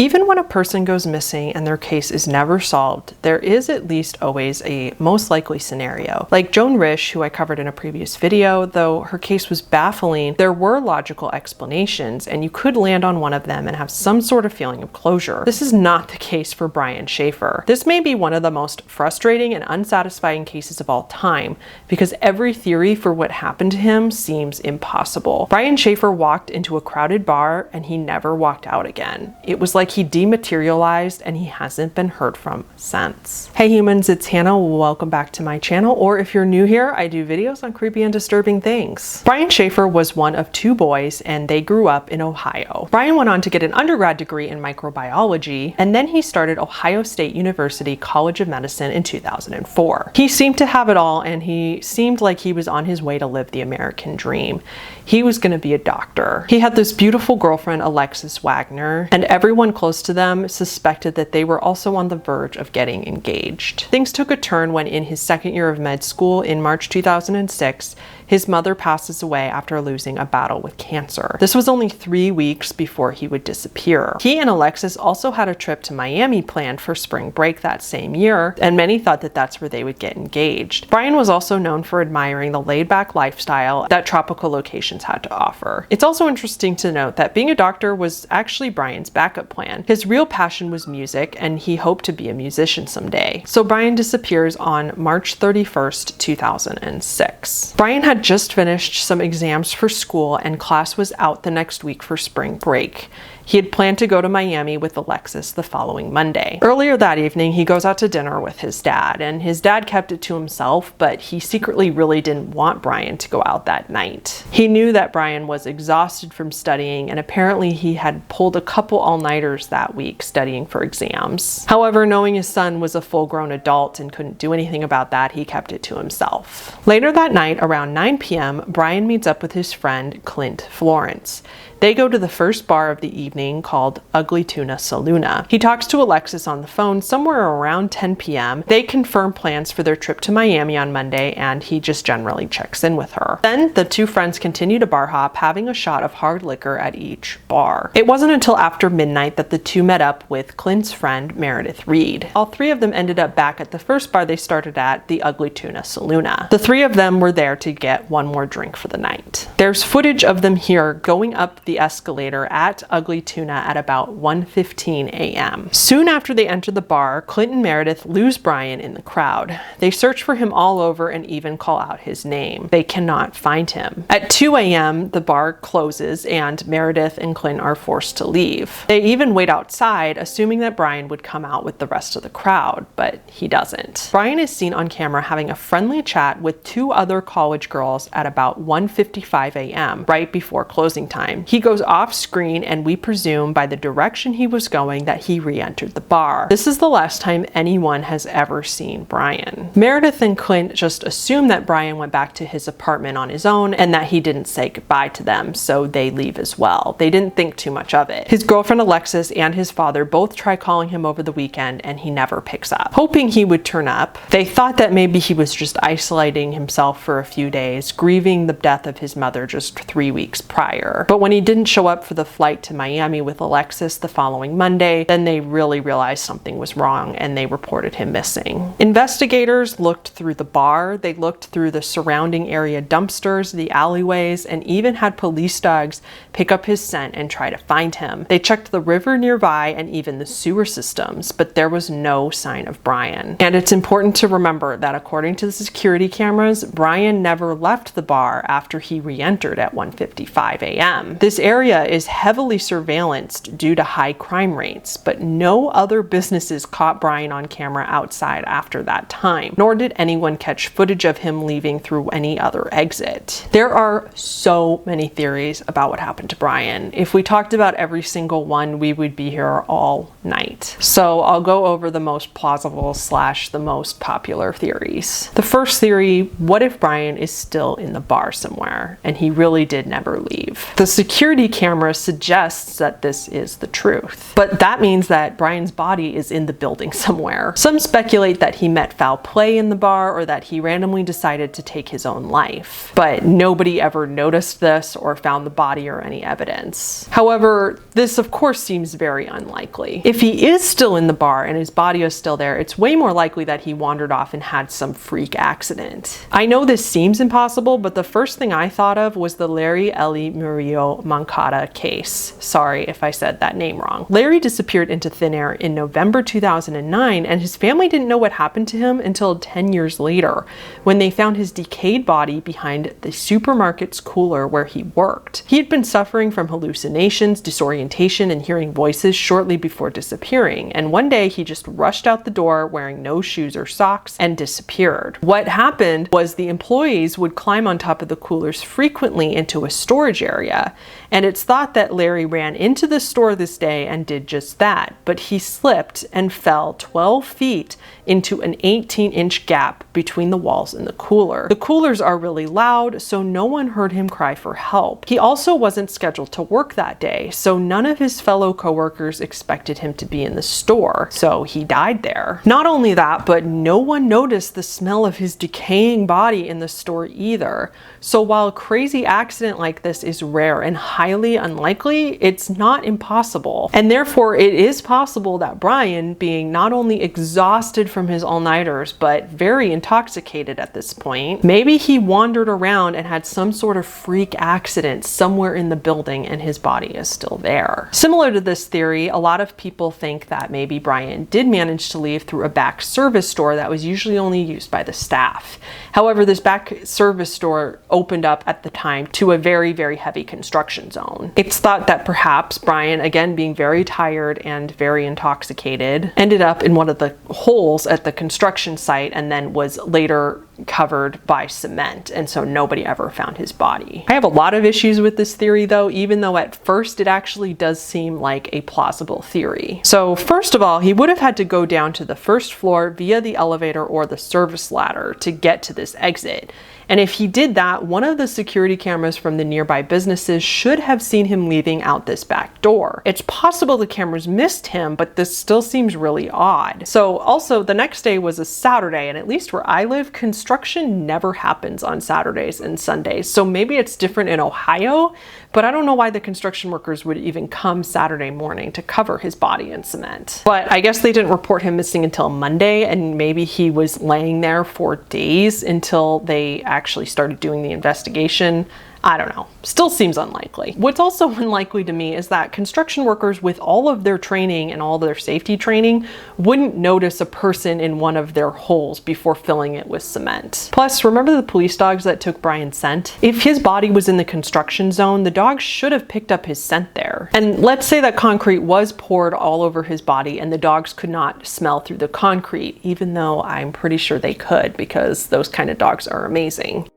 Even when a person goes missing and their case is never solved, there is at least always a most likely scenario. Like Joan Risch, who I covered in a previous video, though her case was baffling, there were logical explanations and you could land on one of them and have some sort of feeling of closure. This is not the case for Brian Shaffer. This may be one of the most frustrating and unsatisfying cases of all time because every theory for what happened to him seems impossible. Brian Shaffer walked into a crowded bar and he never walked out again. It was like he dematerialized and he hasn't been heard from since. Hey humans, it's Hannah. Welcome back to my channel, or if you're new here, I do videos on creepy and disturbing things. Brian Shaffer was one of two boys and they grew up in Ohio. Brian went on to get an undergrad degree in microbiology and then he started Ohio State University College of Medicine in 2004. He seemed to have it all and he seemed like he was on his way to live the American dream. He was going to be a doctor. He had this beautiful girlfriend, Alexis Wagner, and everyone close to them suspected that they were also on the verge of getting engaged. Things took a turn when in his second year of med school in March 2006, his mother passes away after losing a battle with cancer. This was only 3 weeks before he would disappear. He and Alexis also had a trip to Miami planned for spring break that same year, and many thought that that's where they would get engaged. Brian was also known for admiring the laid-back lifestyle that tropical locations had to offer. It's also interesting to note that being a doctor was actually Brian's backup plan. His real passion was music, and he hoped to be a musician someday. So Brian disappears on March 31st, 2006. Brian had just finished some exams for school and class was out the next week for spring break. He had planned to go to Miami with Alexis the following Monday. Earlier that evening, he goes out to dinner with his dad, and his dad kept it to himself, but he secretly really didn't want Brian to go out that night. He knew that Brian was exhausted from studying, and apparently he had pulled a couple all-nighters that week studying for exams. However, knowing his son was a full-grown adult and couldn't do anything about that, he kept it to himself. Later that night, around 9 p.m., Brian meets up with his friend Clint Florence. They go to the first bar of the evening called Ugly Tuna Saloona. He talks to Alexis on the phone somewhere around 10 p.m. They confirm plans for their trip to Miami on Monday and he just generally checks in with her. Then the two friends continue to bar hop, having a shot of hard liquor at each bar. It wasn't until after midnight that the two met up with Clint's friend Meredith Reed. All three of them ended up back at the first bar they started at, the Ugly Tuna Saloona. The three of them were there to get one more drink for the night. There's footage of them here going up the escalator at Ugly Tuna at about 1:15 a.m. Soon after they enter the bar, Clint and Meredith lose Brian in the crowd. They search for him all over and even call out his name. They cannot find him. At 2 a.m., the bar closes and Meredith and Clint are forced to leave. They even wait outside, assuming that Brian would come out with the rest of the crowd, but he doesn't. Brian is seen on camera having a friendly chat with two other college girls at about 1:55 a.m., right before closing time. He goes off screen and we presume by the direction he was going that he re-entered the bar. This is the last time anyone has ever seen Brian. Meredith and Clint just assume that Brian went back to his apartment on his own and that he didn't say goodbye to them, so they leave as well. They didn't think too much of it. His girlfriend Alexis and his father both try calling him over the weekend and he never picks up. Hoping he would turn up, they thought that maybe he was just isolating himself for a few days, grieving the death of his mother just 3 weeks prior. But when he didn't show up for the flight to Miami with Alexis the following Monday, then they really realized something was wrong and they reported him missing. Investigators looked through the bar, they looked through the surrounding area dumpsters, the alleyways, and even had police dogs pick up his scent and try to find him. They checked the river nearby and even the sewer systems, but there was no sign of Brian. And it's important to remember that according to the security cameras, Brian never left the bar after he re-entered at 1:55 a.m. This area is heavily surveillanced due to high crime rates, but no other businesses caught Brian on camera outside after that time, nor did anyone catch footage of him leaving through any other exit. There are so many theories about what happened to Brian. If we talked about every single one, we would be here all night. So I'll go over the most plausible / the most popular theories. The first theory, what if Brian is still in the bar somewhere and he really did never leave? The security security camera suggests that this is the truth. But that means that Brian's body is in the building somewhere. Some speculate that he met foul play in the bar or that he randomly decided to take his own life. But nobody ever noticed this or found the body or any evidence. However, this of course seems very unlikely. If he is still in the bar and his body is still there, it's way more likely that he wandered off and had some freak accident. I know this seems impossible, but the first thing I thought of was the Larry Eli Murillo Moncada case. Sorry if I said that name wrong. Larry disappeared into thin air in November 2009, and his family didn't know what happened to him until 10 years later, when they found his decayed body behind the supermarket's cooler where he worked. He had been suffering from hallucinations, disorientation, and hearing voices shortly before disappearing, and one day he just rushed out the door wearing no shoes or socks and disappeared. What happened was the employees would climb on top of the coolers frequently into a storage area, and it's thought that Larry ran into the store this day and did just that, but he slipped and fell 12 feet into an 18-inch gap between the walls and the cooler. The coolers are really loud, so no one heard him cry for help. He also wasn't scheduled to work that day, so none of his fellow coworkers expected him to be in the store, so he died there. Not only that, but no one noticed the smell of his decaying body in the store either. So while a crazy accident like this is rare and highly unlikely, it's not impossible. And therefore, it is possible that Brian, being not only exhausted from his all-nighters, but very intoxicated at this point, maybe he wandered around and had some sort of freak accident somewhere in the building and his body is still there. Similar to this theory, a lot of people think that maybe Brian did manage to leave through a back service door that was usually only used by the staff. However, this back service door opened up at the time to a very, very heavy construction zone. It's thought that perhaps Brian, again being very tired and very intoxicated, ended up in one of the holes at the construction site and then was later covered by cement, and so nobody ever found his body. I have a lot of issues with this theory though, even though at first it actually does seem like a plausible theory. So first of all, he would have had to go down to the first floor via the elevator or the service ladder to get to this exit. And if he did that, one of the security cameras from the nearby businesses should have seen him leaving out this back door. It's possible the cameras missed him, but this still seems really odd. So also, the next day was a Saturday, and at least where I live, construction never happens on Saturdays and Sundays. So maybe it's different in Ohio, but I don't know why the construction workers would even come Saturday morning to cover his body in cement. But I guess they didn't report him missing until Monday, and maybe he was laying there for days until they actually started doing the investigation. I don't know. Still seems unlikely. What's also unlikely to me is that construction workers, with all of their training and all of their safety training, wouldn't notice a person in one of their holes before filling it with cement. Plus, remember the police dogs that took Brian's scent? If his body was in the construction zone, the dogs should have picked up his scent there. And let's say that concrete was poured all over his body and the dogs could not smell through the concrete, even though I'm pretty sure they could, because those kind of dogs are amazing.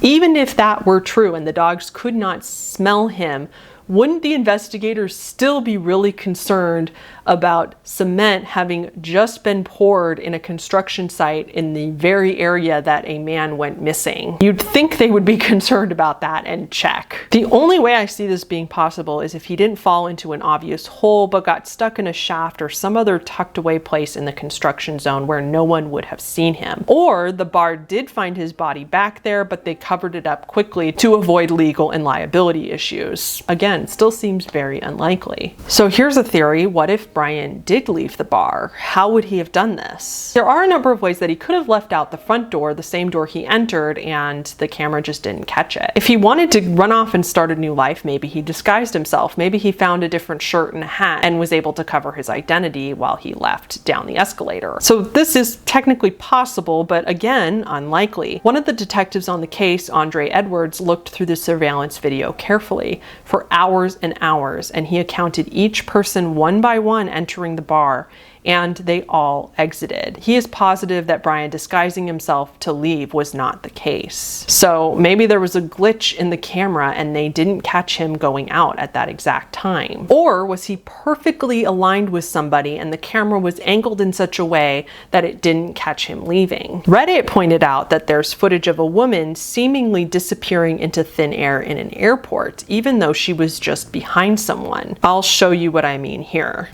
Even if that were true and the dogs could not smell him, wouldn't the investigators still be really concerned about cement having just been poured in a construction site in the very area that a man went missing? You'd think they would be concerned about that and check. The only way I see this being possible is if he didn't fall into an obvious hole but got stuck in a shaft or some other tucked away place in the construction zone where no one would have seen him. Or the bar did find his body back there, but they covered it up quickly to avoid legal and liability issues. Again, still seems very unlikely. So here's a theory. What if Brian did leave the bar? How would he have done this? There are a number of ways that he could have left out the front door, the same door he entered, and the camera just didn't catch it. If he wanted to run off and start a new life, maybe he disguised himself. Maybe he found a different shirt and a hat and was able to cover his identity while he left down the escalator. So this is technically possible, but again, unlikely. One of the detectives on the case, Andre Edwards, looked through the surveillance video carefully for hours and hours, and he accounted each person one by one entering the bar and they all exited. He is positive that Brian disguising himself to leave was not the case. So maybe there was a glitch in the camera and they didn't catch him going out at that exact time. Or was he perfectly aligned with somebody and the camera was angled in such a way that it didn't catch him leaving? Reddit pointed out that there's footage of a woman seemingly disappearing into thin air in an airport, even though she was just behind someone. I'll show you what I mean here.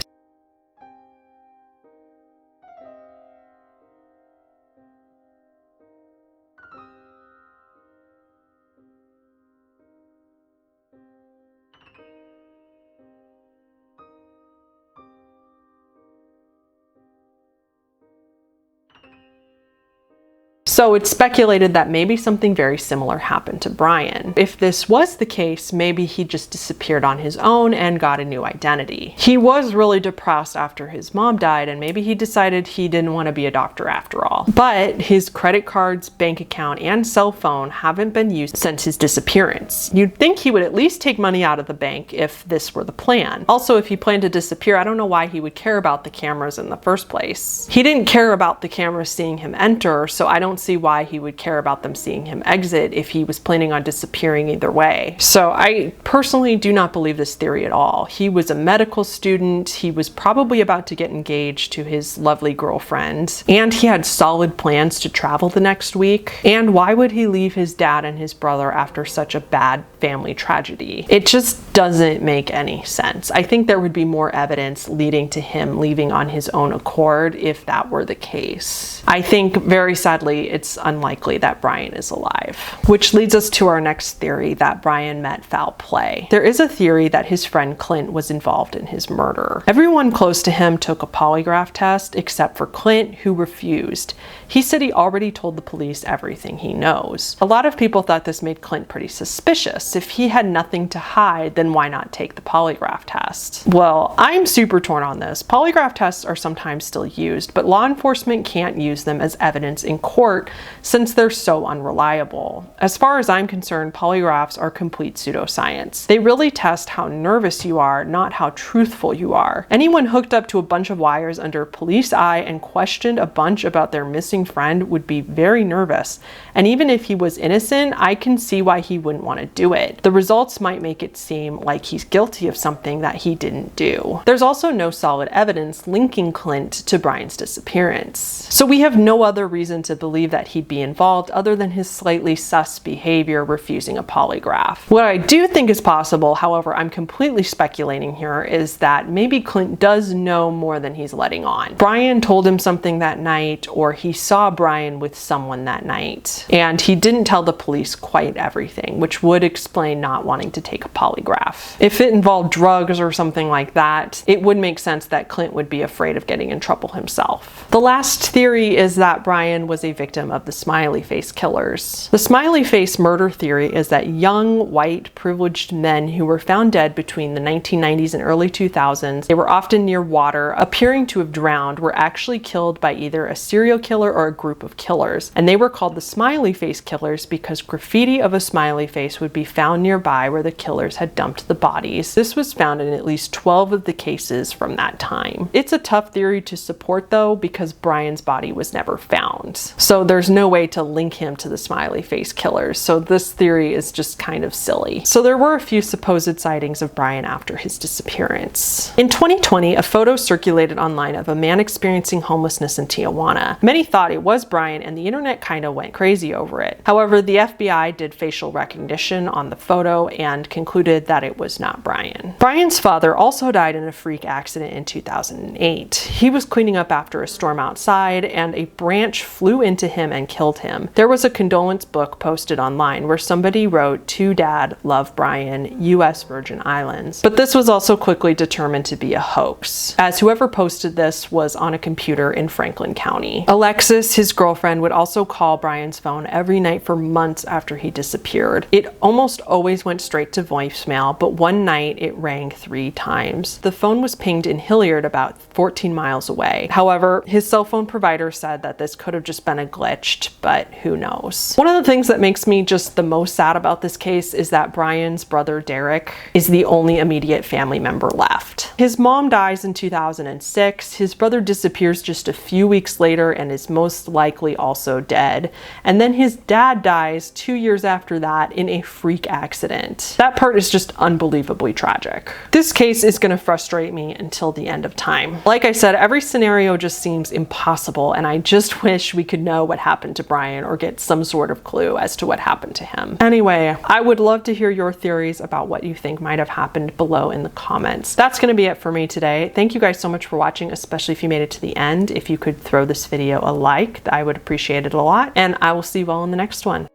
So it's speculated that maybe something very similar happened to Brian. If this was the case, maybe he just disappeared on his own and got a new identity. He was really depressed after his mom died, and maybe he decided he didn't want to be a doctor after all. But his credit cards, bank account, and cell phone haven't been used since his disappearance. You'd think he would at least take money out of the bank if this were the plan. Also, if he planned to disappear, I don't know why he would care about the cameras in the first place. He didn't care about the cameras seeing him enter, so I don't see why he would care about them seeing him exit if he was planning on disappearing either way. So I personally do not believe this theory at all. He was a medical student, he was probably about to get engaged to his lovely girlfriend, and he had solid plans to travel the next week. And why would he leave his dad and his brother after such a bad family tragedy? It just doesn't make any sense. I think there would be more evidence leading to him leaving on his own accord if that were the case. I think very sadly it's unlikely that Brian is alive. Which leads us to our next theory, that Brian met foul play. There is a theory that his friend Clint was involved in his murder. Everyone close to him took a polygraph test except for Clint, who refused. He said he already told the police everything he knows. A lot of people thought this made Clint pretty suspicious. If he had nothing to hide, then why not take the polygraph test? Well, I'm super torn on this. Polygraph tests are sometimes still used, but law enforcement can't use them as evidence in court since they're so unreliable. As far as I'm concerned, polygraphs are complete pseudoscience. They really test how nervous you are, not how truthful you are. Anyone hooked up to a bunch of wires under police eye and questioned a bunch about their missing friend would be very nervous. And even if he was innocent, I can see why he wouldn't want to do it. The results might make it seem like he's guilty of something that he didn't do. There's also no solid evidence linking Clint to Brian's disappearance. So we have no other reason to believe that he'd be involved other than his slightly sus behavior refusing a polygraph. What I do think is possible, however I'm completely speculating here, is that maybe Clint does know more than he's letting on. Brian told him something that night, or he saw Brian with someone that night, and he didn't tell the police quite everything, which would explain not wanting to take a polygraph. If it involved drugs or something like that, it would make sense that Clint would be afraid of getting in trouble himself. The last theory is that Brian was a victim of the smiley face killers. The smiley face murder theory is that young, white, privileged men who were found dead between the 1990s and early 2000s, they were often near water, appearing to have drowned, were actually killed by either a serial killer or a group of killers. And they were called the smiley face killers because graffiti of a smiley face would be found nearby where the killers had dumped the bodies. This was found in at least 12 of the cases from that time. It's a tough theory to support though, because Brian's body was never found. So there's no way to link him to the smiley face killers. So this theory is just kind of silly. So there were a few supposed sightings of Brian after his disappearance. In 2020, a photo circulated online of a man experiencing homelessness in Tijuana. Many thought it was Brian, and the internet kind of went crazy over it. However, the FBI did facial recognition on the photo and concluded that it was not Brian. Brian's father also died in a freak accident in 2008. He was cleaning up after a storm outside, and a branch flew into him and killed him. There was a condolence book posted online where somebody wrote, "To Dad, love Brian, U.S. Virgin Islands." But this was also quickly determined to be a hoax, as whoever posted this was on a computer in Franklin County. Alexis, his girlfriend, would also call Brian's phone every night for months after he disappeared. It almost always went straight to voicemail, but one night it rang 3 times. The phone was pinged in Hilliard, about 14 miles away. However, his cell phone provider said that this could have just been a glitch bewitched, but who knows? One of the things that makes me just the most sad about this case is that Brian's brother Derek is the only immediate family member left. His mom dies in 2006, his brother disappears just a few weeks later and is most likely also dead, and then his dad dies 2 years after that in a freak accident. That part is just unbelievably tragic. This case is going to frustrate me until the end of time. Like I said, every scenario just seems impossible, and I just wish we could know what happened to Brian or get some sort of clue as to what happened to him. Anyway, I would love to hear your theories about what you think might have happened below in the comments. That's going to be it for me today. Thank you guys so much for watching, especially if you made it to the end. If you could throw this video a like, I would appreciate it a lot, and I will see you all in the next one.